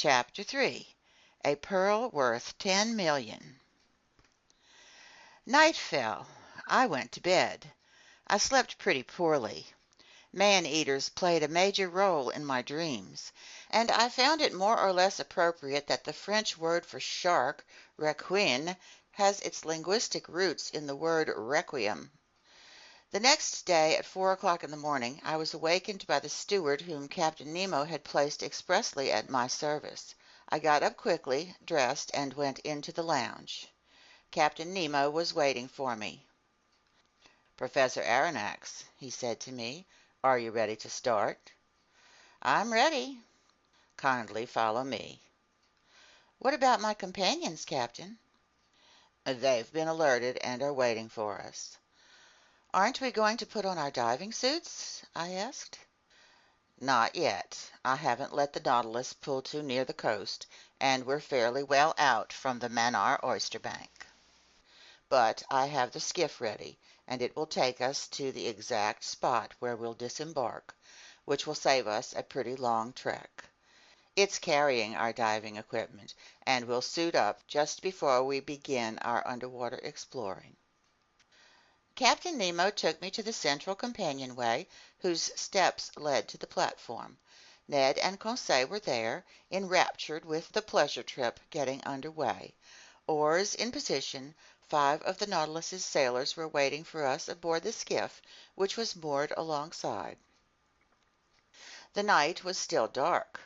Chapter 3. A Pearl Worth 10 Million. Night fell. I went to bed. I slept pretty poorly. Man-eaters played a major role in my dreams, and I found it more or less appropriate that the French word for shark, requin, has its linguistic roots in the word requiem. The next day at 4 o'clock in the morning I was awakened by the steward whom Captain Nemo had placed expressly at my service. I got up quickly, dressed, and went into the lounge. Captain Nemo was waiting for me. "Professor Aronnax," he said to me, "are you ready to start?" "I'm ready." "Kindly follow me." "What about my companions, Captain?" "They've been alerted and are waiting for us." "Aren't we going to put on our diving suits?" I asked. "Not yet. I haven't let the Nautilus pull too near the coast, and we're fairly well out from the Mannar oysterbank. But I have the skiff ready, and it will take us to the exact spot where we'll disembark, which will save us a pretty long trek. It's carrying our diving equipment, and we'll suit up just before we begin our underwater exploring." Captain Nemo took me to the central companionway, whose steps led to the platform. Ned and Conseil were there, enraptured with the pleasure trip getting under way. Oars in position, 5 of the Nautilus's sailors were waiting for us aboard the skiff, which was moored alongside. The night was still dark.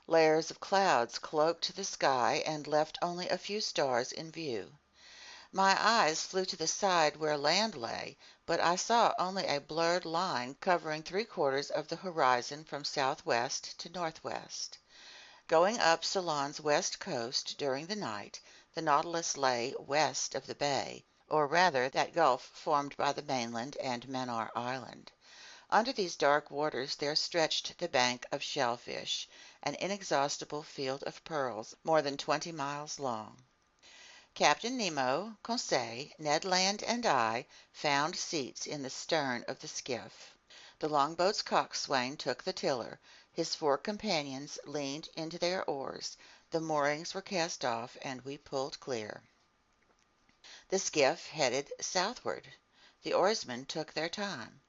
Layers of clouds cloaked the sky and left only a few stars in view. My eyes flew to the side where land lay, but I saw only a blurred line covering 3/4 of the horizon from southwest to northwest. Going up Ceylon's west coast during the night, the Nautilus lay west of the bay, or rather that gulf formed by the mainland and Mannar Island. Under these dark waters there stretched the bank of shellfish, an inexhaustible field of pearls more than 20 miles long. Captain Nemo, Conseil, Ned Land, and I found seats in the stern of the skiff. The longboat's coxswain took the tiller. His 4 companions leaned into their oars. The moorings were cast off, and we pulled clear. The skiff headed southward. The oarsmen took their time.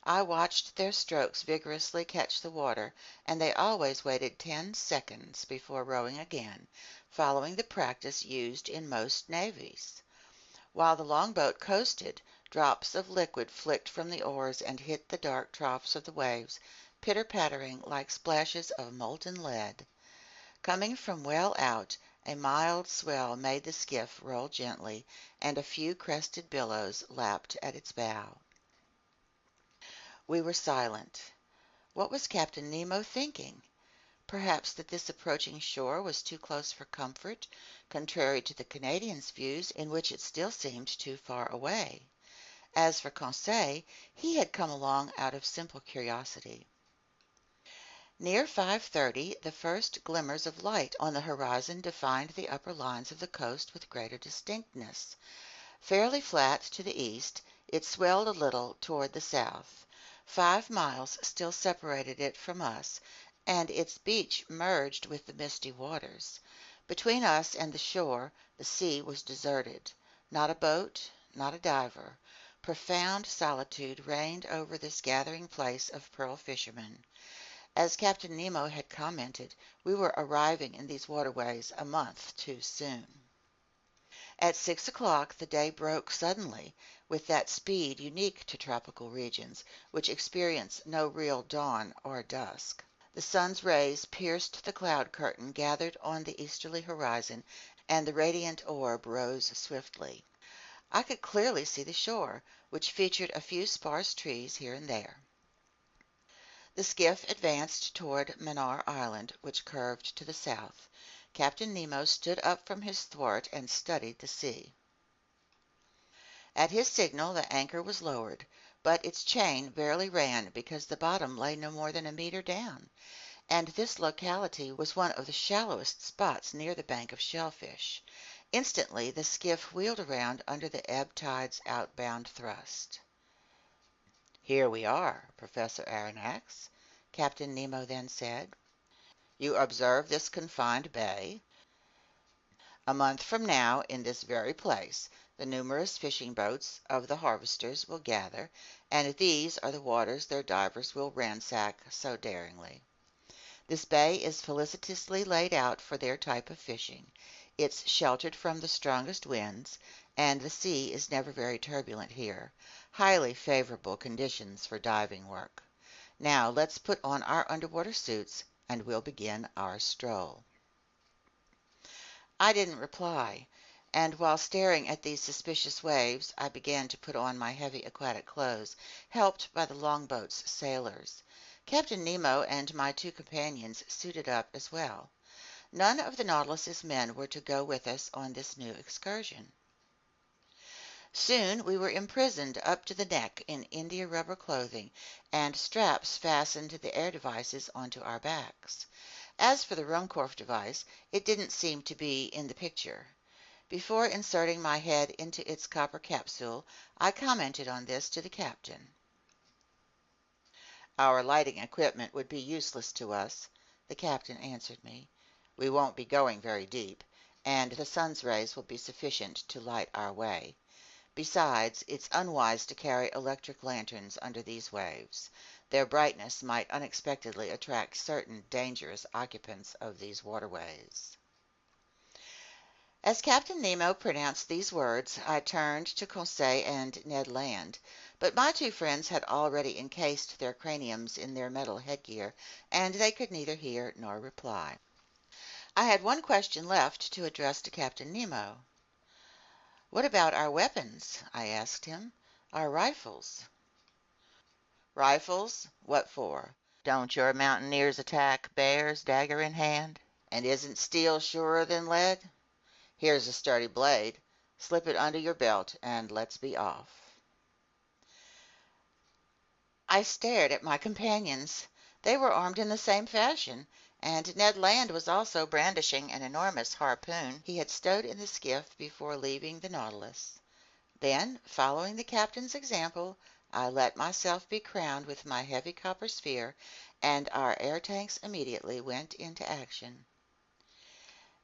I watched their strokes vigorously catch the water, and they always waited 10 seconds before rowing again, following the practice used in most navies. While the longboat coasted, drops of liquid flicked from the oars and hit the dark troughs of the waves, pitter-pattering like splashes of molten lead. Coming from well out, a mild swell made the skiff roll gently, and a few crested billows lapped at its bow. We were silent. What was Captain Nemo thinking? Perhaps that this approaching shore was too close for comfort, contrary to the Canadian's views, in which it still seemed too far away. As for Conseil, he had come along out of simple curiosity. Near 5:30, the first glimmers of light on the horizon defined the upper lines of the coast with greater distinctness. Fairly flat to the east, it swelled a little toward the south. 5 miles still separated it from us, and its beach merged with the misty waters. Between us and the shore, the sea was deserted. Not a boat, not a diver. Profound solitude reigned over this gathering place of pearl fishermen. As Captain Nemo had commented, we were arriving in these waterways a month too soon. At 6 o'clock the day broke suddenly, with that speed unique to tropical regions, which experience no real dawn or dusk. The sun's rays pierced the cloud curtain gathered on the easterly horizon, and the radiant orb rose swiftly. I could clearly see the shore, which featured a few sparse trees here and there. The skiff advanced toward Mannar Island, which curved to the south. Captain Nemo stood up from his thwart and studied the sea. At his signal the anchor was lowered, but its chain barely ran because the bottom lay no more than a meter down, and this locality was one of the shallowest spots near the bank of shellfish. Instantly the skiff wheeled around under the ebb tide's outbound thrust. "Here we are, Professor Aronnax," Captain Nemo then said. You observe this confined bay. A month from now, in this very place, the numerous fishing boats of the harvesters will gather, and these are the waters their divers will ransack so daringly. This bay is felicitously laid out for their type of fishing. It's sheltered from the strongest winds, and the sea is never very turbulent here. Highly favorable conditions for diving work. Now let's put on our underwater suits, and we'll begin our stroll. I didn't reply, and while staring at these suspicious waves, I began to put on my heavy aquatic clothes, helped by the longboat's sailors. Captain Nemo and my two companions suited up as well. None of the Nautilus's men were to go with us on this new excursion. Soon we were imprisoned up to the neck in india-rubber clothing, and straps fastened the air devices onto our backs. As for the Ruhmkorff device, it didn't seem to be in the picture. Before inserting my head into its copper capsule, I commented on this to the captain. "Our lighting equipment would be useless to us," the captain answered me. "We won't be going very deep, and the sun's rays will be sufficient to light our way. Besides, it's unwise to carry electric lanterns under these waves. Their brightness might unexpectedly attract certain dangerous occupants of these waterways." As Captain Nemo pronounced these words, I turned to Conseil and Ned Land, but my two friends had already encased their craniums in their metal headgear, and they could neither hear nor reply. I had one question left to address to Captain Nemo. "What about our weapons?" I asked him. "Our rifles?" "Rifles? What for? Don't your mountaineers attack bears dagger in hand? And isn't steel surer than lead? Here's a sturdy blade. Slip it under your belt, and let's be off." I stared at my companions. They were armed in the same fashion, and Ned Land was also brandishing an enormous harpoon he had stowed in the skiff before leaving the Nautilus. Then, following the captain's example, I let myself be crowned with my heavy copper sphere, and our air tanks immediately went into action.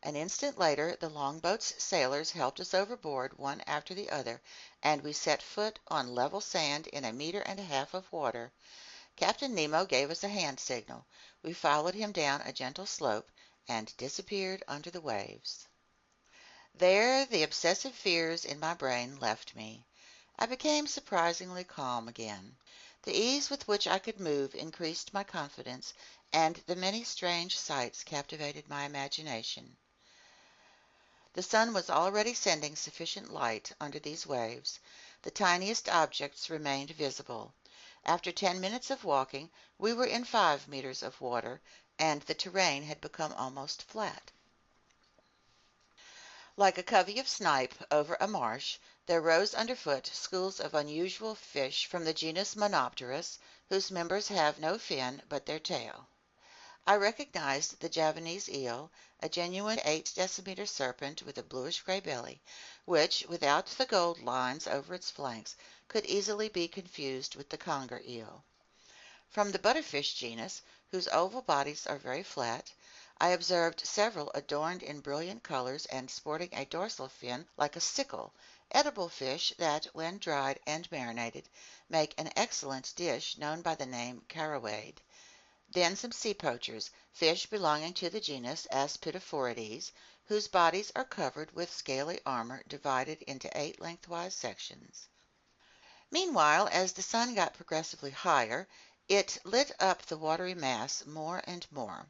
An instant later the longboat's sailors helped us overboard one after the other, and we set foot on level sand in 1.5 meters of water. Captain Nemo gave us a hand signal. We followed him down a gentle slope and disappeared under the waves. There the obsessive fears in my brain left me. I became surprisingly calm again. The ease with which I could move increased my confidence, and the many strange sights captivated my imagination. The sun was already sending sufficient light under these waves. The tiniest objects remained visible. After 10 minutes of walking, we were in 5 meters of water, and the terrain had become almost flat. Like a covey of snipe over a marsh, there rose underfoot schools of unusual fish from the genus Monopterus, whose members have no fin but their tail. I recognized the Javanese eel, a genuine 8-decimeter serpent with a bluish-gray belly, which, without the gold lines over its flanks, could easily be confused with the conger eel. From the butterfish genus, whose oval bodies are very flat, I observed several adorned in brilliant colors and sporting a dorsal fin like a sickle, edible fish that, when dried and marinated, make an excellent dish known by the name carawade. Then some sea poachers, fish belonging to the genus Aspidophorides, whose bodies are covered with scaly armor divided into 8 lengthwise sections. Meanwhile, as the sun got progressively higher, it lit up the watery mass more and more.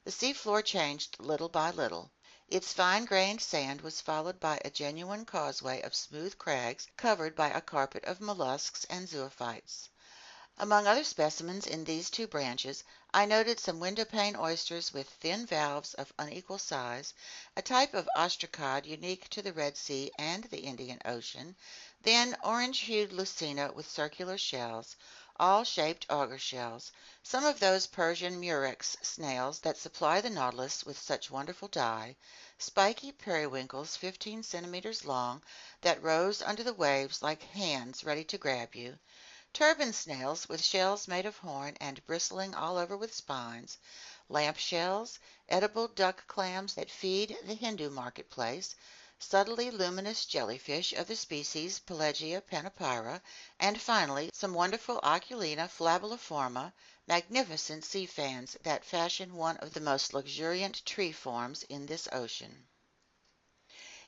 The seafloor changed little by little. Its fine-grained sand was followed by a genuine causeway of smooth crags covered by a carpet of mollusks and zoophytes. Among other specimens in these two branches, I noted some window-pane oysters with thin valves of unequal size, a type of ostracod unique to the Red Sea and the Indian Ocean, then orange-hued lucina with circular shells, all shaped auger shells, some of those Persian murex snails that supply the Nautilus with such wonderful dye, spiky periwinkles 15 centimeters long that rose under the waves like hands ready to grab you, turban snails with shells made of horn and bristling all over with spines, lamp shells, edible duck clams that feed the Hindu marketplace, subtly luminous jellyfish of the species Pelagia panopyra, and finally some wonderful Oculina flabelliforma, magnificent sea fans that fashion one of the most luxuriant tree forms in this ocean.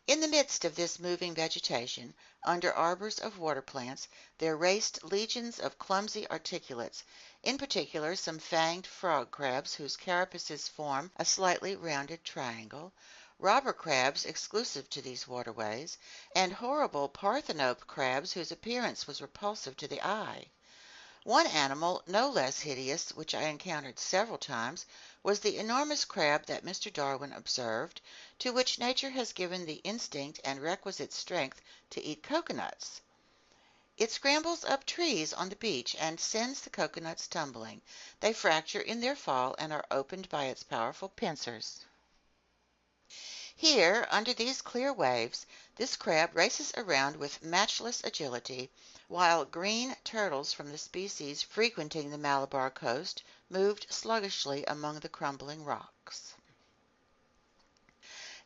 In the midst of this moving vegetation, under arbors of water plants, there raced legions of clumsy articulates, in particular some fanged frog crabs whose carapaces form a slightly rounded triangle, robber crabs exclusive to these waterways, and horrible parthenope crabs whose appearance was repulsive to the eye. One animal no less hideous, which I encountered several times, was the enormous crab that Mr. Darwin observed, to which nature has given the instinct and requisite strength to eat cocoanuts. It scrambles up trees on the beach and sends the cocoanuts tumbling. They fracture in their fall and are opened by its powerful pincers. Here, under these clear waves, this crab races around with matchless agility, while green turtles from the species frequenting the Malabar coast moved sluggishly among the crumbling rocks.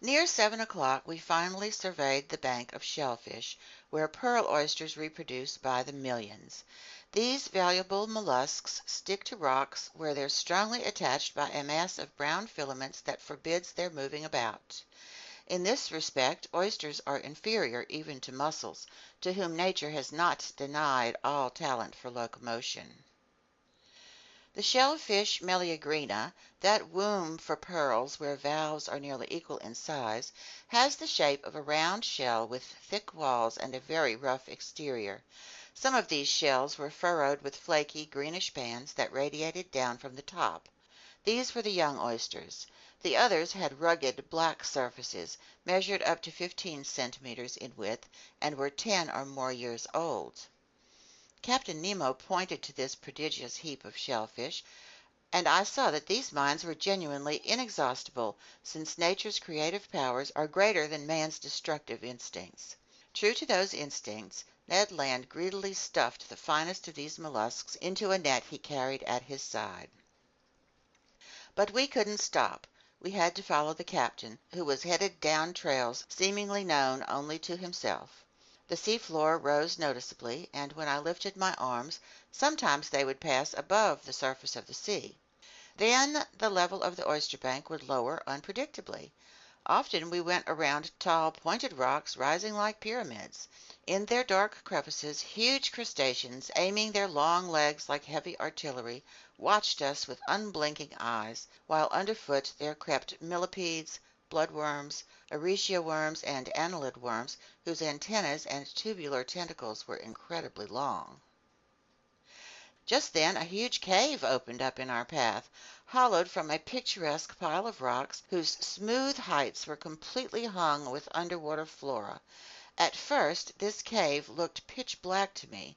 Near 7 o'clock we finally surveyed the bank of shellfish, where pearl oysters reproduce by the millions. These valuable mollusks stick to rocks where they're strongly attached by a mass of brown filaments that forbids their moving about. In this respect oysters are inferior even to mussels, to whom nature has not denied all talent for locomotion. The shellfish Meleagrina, that womb for pearls where valves are nearly equal in size, has the shape of a round shell with thick walls and a very rough exterior. Some of these shells were furrowed with flaky greenish bands that radiated down from the top. These were the young oysters. The others had rugged, black surfaces, measured up to 15 centimeters in width, and were 10 or more years old. Captain Nemo pointed to this prodigious heap of shellfish, and I saw that these mines were genuinely inexhaustible, since nature's creative powers are greater than man's destructive instincts. True to those instincts, Ned Land greedily stuffed the finest of these mollusks into a net he carried at his side. But we couldn't stop. We had to follow the captain, who was headed down trails seemingly known only to himself. The seafloor rose noticeably, and when I lifted my arms, sometimes they would pass above the surface of the sea. Then the level of the oyster bank would lower unpredictably. Often we went around tall, pointed rocks rising like pyramids. In their dark crevices, huge crustaceans, aiming their long legs like heavy artillery, watched us with unblinking eyes, while underfoot there crept millipedes, bloodworms, aricia worms, and annelid worms, whose antennas and tubular tentacles were incredibly long. Just then a huge cave opened up in our path, hollowed from a picturesque pile of rocks whose smooth heights were completely hung with underwater flora. At first this cave looked pitch black to me.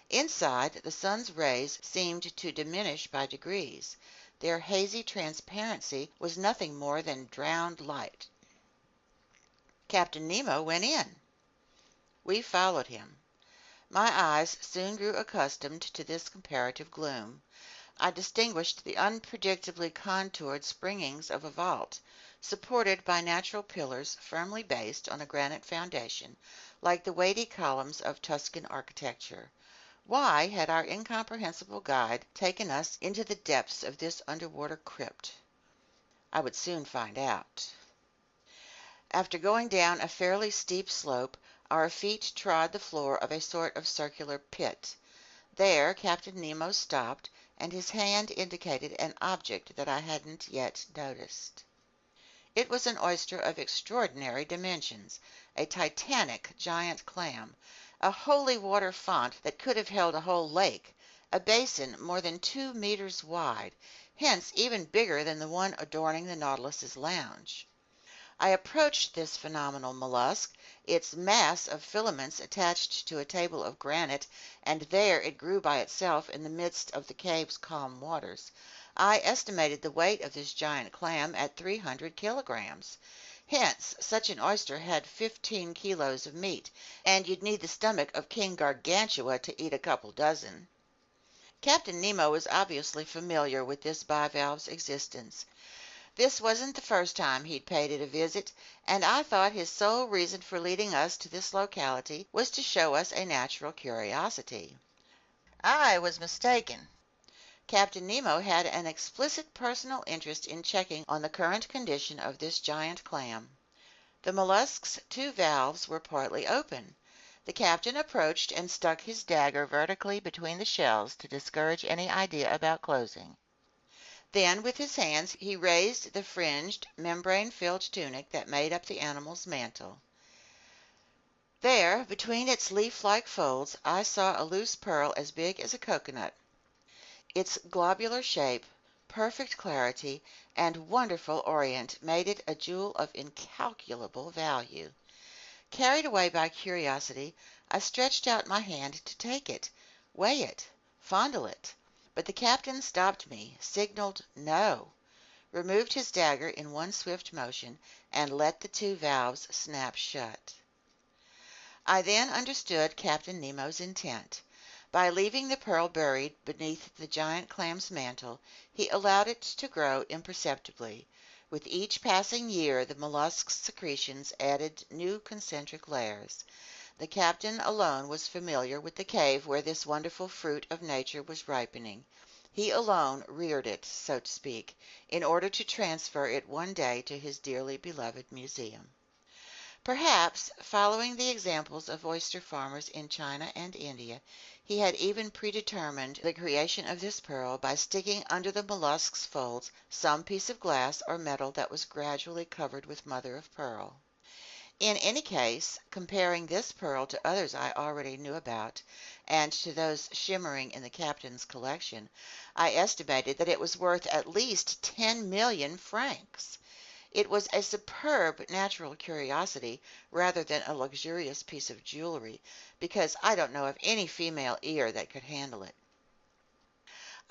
Inside, the sun's rays seemed to diminish by degrees. Their hazy transparency was nothing more than drowned light. Captain Nemo went in. We followed him. My eyes soon grew accustomed to this comparative gloom. I distinguished the unpredictably contoured springings of a vault, supported by natural pillars firmly based on a granite foundation, like the weighty columns of Tuscan architecture. Why had our incomprehensible guide taken us into the depths of this underwater crypt? I would soon find out. After going down a fairly steep slope, our feet trod the floor of a sort of circular pit. There Captain Nemo stopped, and his hand indicated an object that I hadn't yet noticed. It was an oyster of extraordinary dimensions, a titanic giant clam, a holy water font that could have held a whole lake, a basin more than 2 meters wide, hence even bigger than the one adorning the Nautilus's lounge. I approached this phenomenal mollusk, its mass of filaments attached to a table of granite, and there it grew by itself in the midst of the cave's calm waters. I estimated the weight of this giant clam at 300 kilograms. Hence, such an oyster had 15 kilos of meat, and you'd need the stomach of King Gargantua to eat a couple dozen. Captain Nemo was obviously familiar with this bivalve's existence. This wasn't the first time he'd paid it a visit, and I thought his sole reason for leading us to this locality was to show us a natural curiosity. I was mistaken. Captain Nemo had an explicit personal interest in checking on the current condition of this giant clam. The mollusk's two valves were partly open. The captain approached and stuck his dagger vertically between the shells to discourage any idea about closing. Then, with his hands, he raised the fringed, membrane-filled tunic that made up the animal's mantle. There, between its leaf-like folds, I saw a loose pearl as big as a coconut. Its globular shape, perfect clarity, and wonderful orient made it a jewel of incalculable value. Carried away by curiosity, I stretched out my hand to take it, weigh it, fondle it. But the captain stopped me, signaled "No," removed his dagger in one swift motion, and let the two valves snap shut. I then understood Captain Nemo's intent. By leaving the pearl buried beneath the giant clam's mantle, he allowed it to grow imperceptibly. With each passing year the mollusk's secretions added new concentric layers. The captain alone was familiar with the cave where this wonderful fruit of nature was ripening. He alone reared it, so to speak, in order to transfer it one day to his dearly beloved museum. Perhaps, following the examples of oyster farmers in China and India, he had even predetermined the creation of this pearl by sticking under the mollusk's folds some piece of glass or metal that was gradually covered with mother of pearl. In any case, comparing this pearl to others I already knew about, and to those shimmering in the captain's collection, I estimated that it was worth at least 10,000,000 francs. It was a superb natural curiosity rather than a luxurious piece of jewelry, because I don't know of any female ear that could handle it.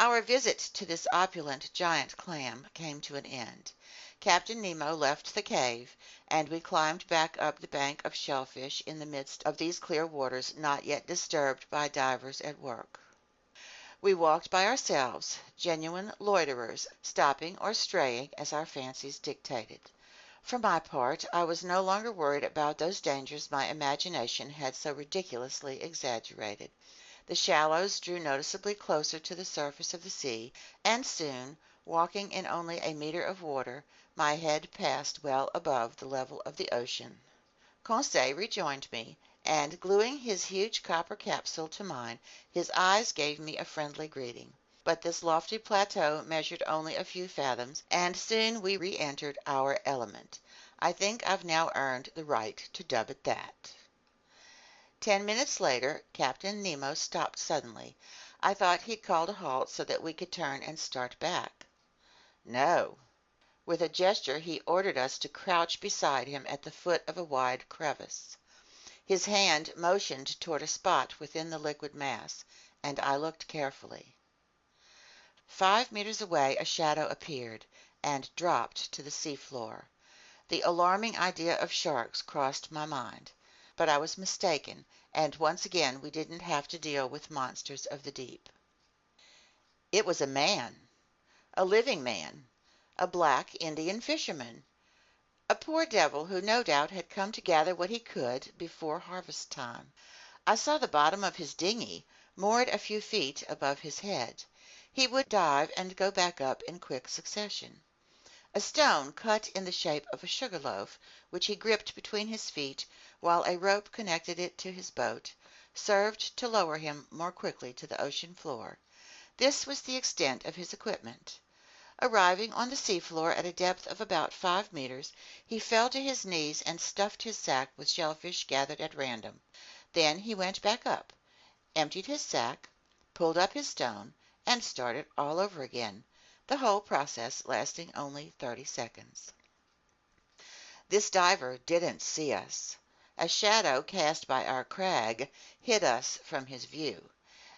Our visit to this opulent giant clam came to an end. Captain Nemo left the cave, and we climbed back up the bank of shellfish in the midst of these clear waters not yet disturbed by divers at work. We walked by ourselves, genuine loiterers, stopping or straying as our fancies dictated. For my part, I was no longer worried about those dangers my imagination had so ridiculously exaggerated. The shallows drew noticeably closer to the surface of the sea, and soon, walking in only a meter of water, my head passed well above the level of the ocean. Conseil rejoined me, and gluing his huge copper capsule to mine, his eyes gave me a friendly greeting. But this lofty plateau measured only a few fathoms, and soon we re-entered our element. I think I've now earned the right to dub it that. 10 minutes later, Captain Nemo stopped suddenly. I thought he'd called a halt so that we could turn and start back. No. With a gesture he ordered us to crouch beside him at the foot of a wide crevice. His hand motioned toward a spot within the liquid mass, and I looked carefully. 5 meters away a shadow appeared, and dropped to the seafloor. The alarming idea of sharks crossed my mind, but I was mistaken, and once again we didn't have to deal with monsters of the deep. It was a man, a living man, a black Indian fisherman, a poor devil who no doubt had come to gather what he could before harvest time. I saw the bottom of his dinghy, moored a few feet above his head. He would dive and go back up in quick succession. A stone cut in the shape of a sugar loaf, which he gripped between his feet while a rope connected it to his boat, served to lower him more quickly to the ocean floor. This was the extent of his equipment. Arriving on the seafloor at a depth of about 5 meters, he fell to his knees and stuffed his sack with shellfish gathered at random. Then he went back up, emptied his sack, pulled up his stone, and started all over again, the whole process lasting only 30 seconds. This diver didn't see us. A shadow cast by our crag hid us from his view.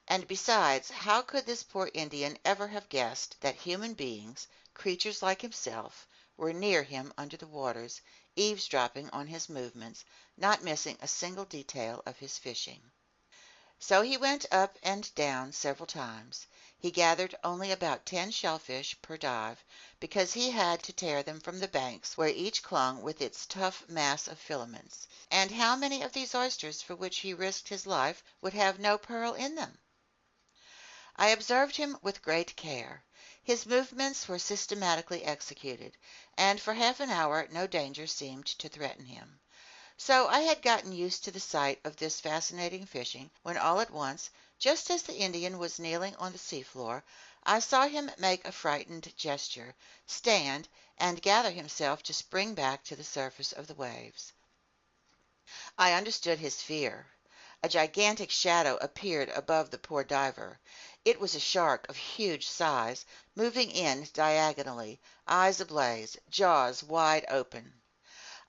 And besides, how could this poor Indian ever have guessed that human beings, creatures like himself, were near him under the waters, eavesdropping on his movements, not missing a single detail of his fishing? So he went up and down several times. He gathered only about 10 shellfish per dive, because he had to tear them from the banks where each clung with its tough mass of filaments. And how many of these oysters for which he risked his life would have no pearl in them? I observed him with great care. His movements were systematically executed, and for half an hour no danger seemed to threaten him. So I had gotten used to the sight of this fascinating fishing, when all at once, just as the Indian was kneeling on the seafloor, I saw him make a frightened gesture, stand, and gather himself to spring back to the surface of the waves. I understood his fear. A gigantic shadow appeared above the poor diver. It was a shark of huge size, moving in diagonally, eyes ablaze, jaws wide open.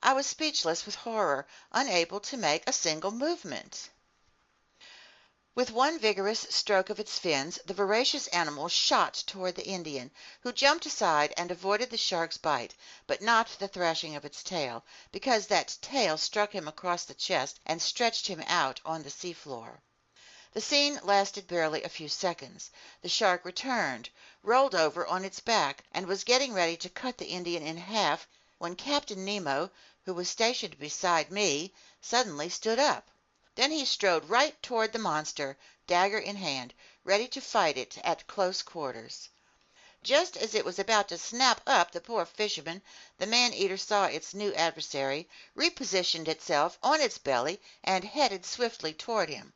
I was speechless with horror, unable to make a single movement. With one vigorous stroke of its fins, the voracious animal shot toward the Indian, who jumped aside and avoided the shark's bite, but not the thrashing of its tail, because that tail struck him across the chest and stretched him out on the seafloor. The scene lasted barely a few seconds. The shark returned, rolled over on its back, and was getting ready to cut the Indian in half when Captain Nemo, who was stationed beside me, suddenly stood up. Then he strode right toward the monster, dagger in hand, ready to fight it at close quarters. Just as it was about to snap up the poor fisherman, the man-eater saw its new adversary, repositioned itself on its belly, and headed swiftly toward him.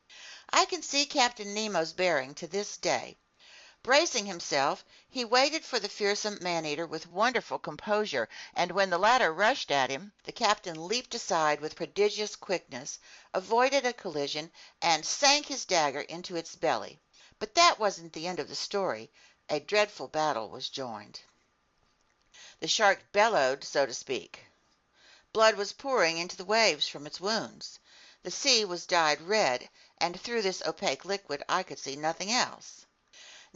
I can see Captain Nemo's bearing to this day. Bracing himself, he waited for the fearsome man-eater with wonderful composure, and when the latter rushed at him, the captain leaped aside with prodigious quickness, avoided a collision, and sank his dagger into its belly. But that wasn't the end of the story. A dreadful battle was joined. The shark bellowed, so to speak. Blood was pouring into the waves from its wounds. The sea was dyed red, and through this opaque liquid I could see nothing else.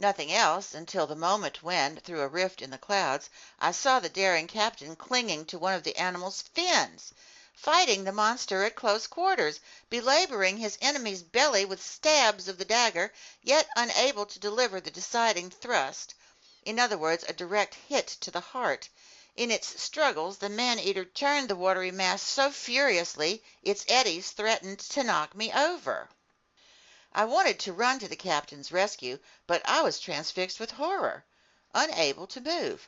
Nothing else until the moment when, through a rift in the clouds, I saw the daring captain clinging to one of the animal's fins, fighting the monster at close quarters, belaboring his enemy's belly with stabs of the dagger, yet unable to deliver the deciding thrust. In other words, a direct hit to the heart. In its struggles, the man-eater churned the watery mass so furiously its eddies threatened to knock me over. I wanted to run to the captain's rescue, but I was transfixed with horror, unable to move.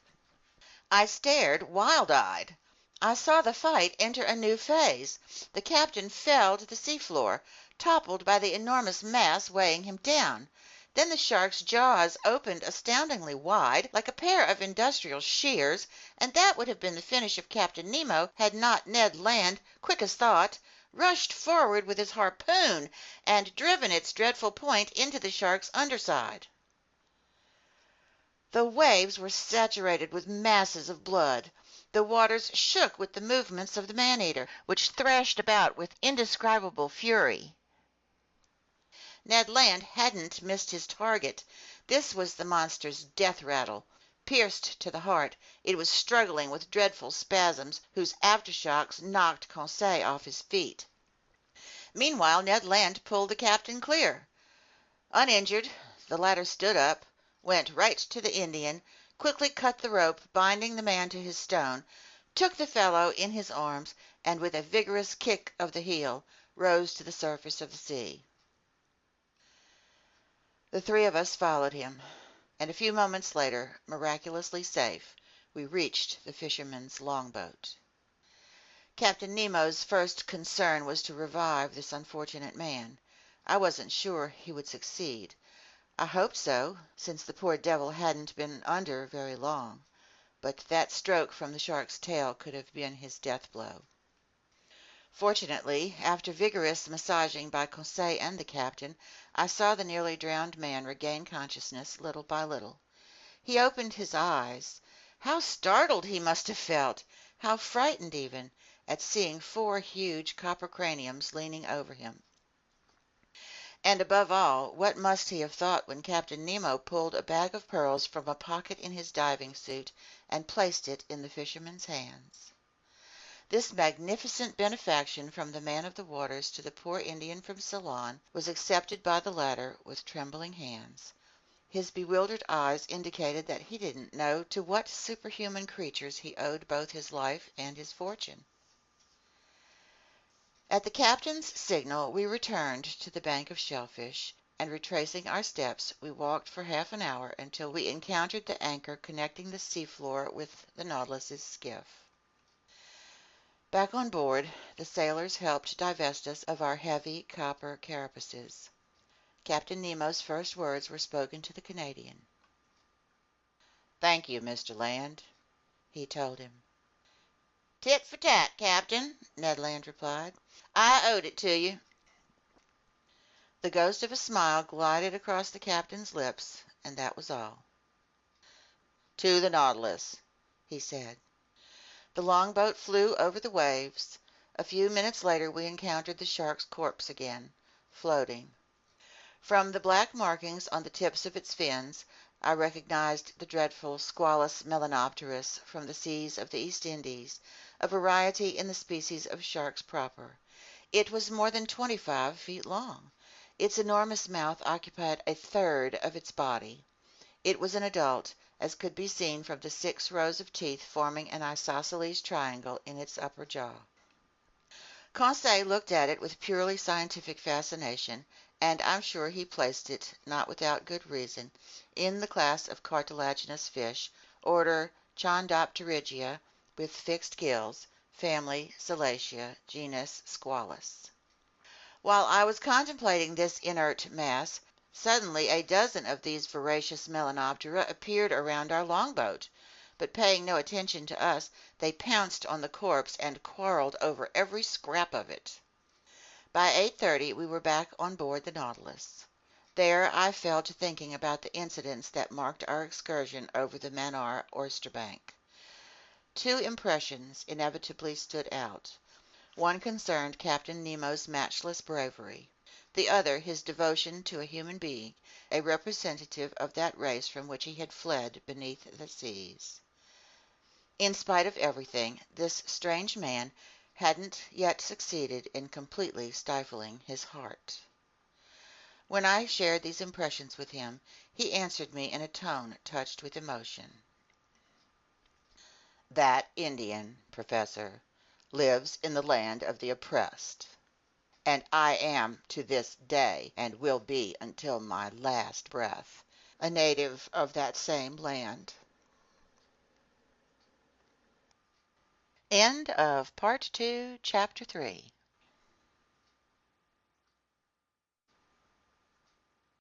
I stared wild-eyed. I saw the fight enter a new phase. The captain fell to the seafloor, toppled by the enormous mass weighing him down. Then the shark's jaws opened astoundingly wide, like a pair of industrial shears, and that would have been the finish of Captain Nemo had not Ned Land, quick as thought, rushed forward with his harpoon and driven its dreadful point into the shark's underside. The waves were saturated with masses of blood. The waters shook with the movements of the man-eater, which thrashed about with indescribable fury. Ned Land hadn't missed his target. This was the monster's death rattle. Pierced to the heart, it was struggling with dreadful spasms whose aftershocks knocked Conseil off his feet. Meanwhile Ned Land pulled the captain clear. Uninjured, the latter stood up, went right to the Indian, quickly cut the rope binding the man to his stone, took the fellow in his arms, and with a vigorous kick of the heel, rose to the surface of the sea. The three of us followed him, and a few moments later, miraculously safe, we reached the fisherman's longboat. Captain Nemo's first concern was to revive this unfortunate man. I wasn't sure he would succeed. I hoped so, since the poor devil hadn't been under very long, but that stroke from the shark's tail could have been his death blow. Fortunately, after vigorous massaging by Conseil and the captain, I saw the nearly drowned man regain consciousness little by little. He opened his eyes. How startled he must have felt, how frightened even, at seeing 4 huge copper craniums leaning over him. And above all, what must he have thought when Captain Nemo pulled a bag of pearls from a pocket in his diving suit and placed it in the fisherman's hands? This magnificent benefaction from the man of the waters to the poor Indian from Ceylon was accepted by the latter with trembling hands. His bewildered eyes indicated that he didn't know to what superhuman creatures he owed both his life and his fortune. At the captain's signal we returned to the bank of shellfish, and retracing our steps, we walked for half an hour until we encountered the anchor connecting the seafloor with the Nautilus's skiff. Back on board, the sailors helped divest us of our heavy copper carapaces. Captain Nemo's first words were spoken to the Canadian. "Thank you, Mr. Land," he told him. "Tit for tat, Captain," Ned Land replied. "I owed it to you." The ghost of a smile glided across the captain's lips, and that was all. "To the Nautilus," he said. The longboat flew over the waves. A few minutes later we encountered the shark's corpse again, floating. From the black markings on the tips of its fins, I recognized the dreadful Squalus melanopterus from the seas of the East Indies, a variety in the species of sharks proper. It was more than 25 feet long. Its enormous mouth occupied a third of its body. It was an adult, as could be seen from the 6 rows of teeth forming an isosceles triangle in its upper jaw. Conseil looked at it with purely scientific fascination, and I'm sure he placed it, not without good reason, in the class of cartilaginous fish, order Chondopterygia, with fixed gills, family Salacia, genus Squalus. While I was contemplating this inert mass, suddenly a dozen of these voracious melanoptera appeared around our longboat, but paying no attention to us, they pounced on the corpse and quarreled over every scrap of it. By 8:30 we were back on board the Nautilus. There I fell to thinking about the incidents that marked our excursion over the Mannar oysterbank. 2 impressions inevitably stood out. One concerned Captain Nemo's matchless bravery. The other his devotion to a human being, a representative of that race from which he had fled beneath the seas. In spite of everything, this strange man hadn't yet succeeded in completely stifling his heart. When I shared these impressions with him, he answered me in a tone touched with emotion. "That Indian, Professor, lives in the land of the oppressed, and I am to this day, and will be until my last breath, a native of that same land." End of Part 2, Chapter 3.